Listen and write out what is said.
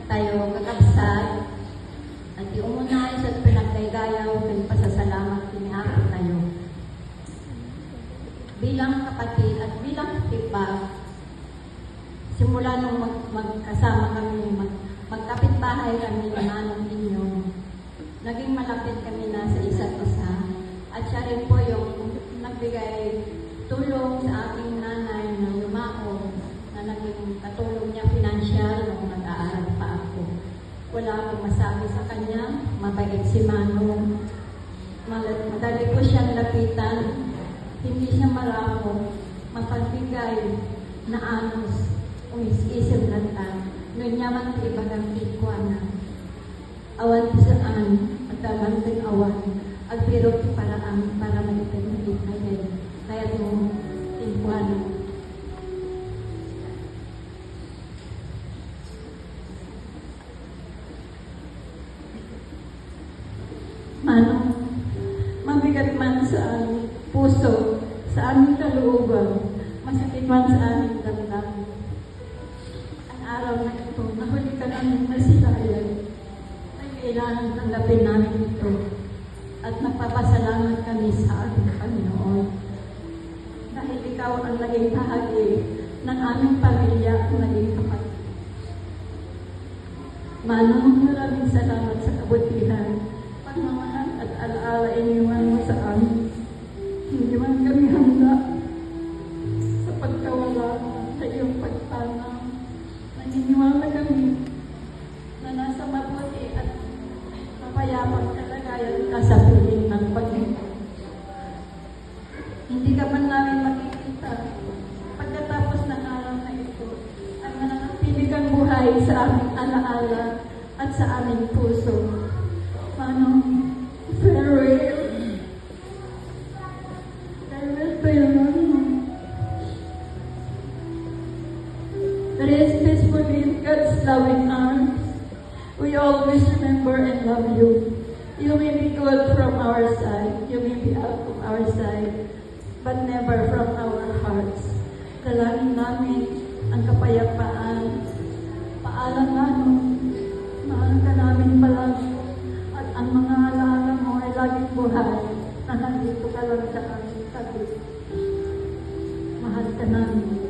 tayo kakabsat at iumunay sa pinagdaydayaw ng pasasalamat kinihapo tayo. Bilang kapatid at bilang tipa, simula nung magkasama kami, magkapitbahay kami ni Manong ninyo, naging malapit kami na sa isa't isa. At siya rin po yung nagbigay tulong sa aking nanay na yumao, na naging katulong niya pinansyal nung nag-aaral pa ako. Wala akong masabi sa kanya, mabait si Manong. Madali po siyang lapitan, hindi siya maramo, mapagbigay na anos, umis-isip lang tayo. Noon yaman sa ibagang ikwana. Awan saan, at awan din awan, ang pero paraan para mag-ipin kaya itong ikwana. Manong, mabigat man sa aming puso, sa aming kalooban, masakit man sa aming damdamin. Ang araw na ito, nahuli ka namin masilayan, ay kailangan tanggapin namin ito. At nagpapasalamat kami sa ating Panginoon. Dahil ikaw ang naging bahagi ng aming pamilya at naging kapatid. Manong, maraming salamat sa kabutihan, pagmamahal at alaala iniwan mo sa amin. Hindi man kami handa sa pagkawala sa iyong pagtanaw. Naniniwala kami na nasa mabuti at mapayapang kalagayan ka sa piling ng Panginoon. Hindi ka man namin makikita. Pagkatapos ng araw na ito, ay mananatili kang buhay sa aming alaala at sa aming puso. Manong, farewell. Farewell to you, Manong. Rest peacefully in God's loving arms. We always remember and love you. You may be good from our side, you may be out from our side, but never from our hearts. Dalangin namin ang kapayapaan. Paalam Manong, mahal ka namin palagi. At ang mga alaala mo ay laging buhay na nandito ka lang sa aming tabi. Mahal ka namin.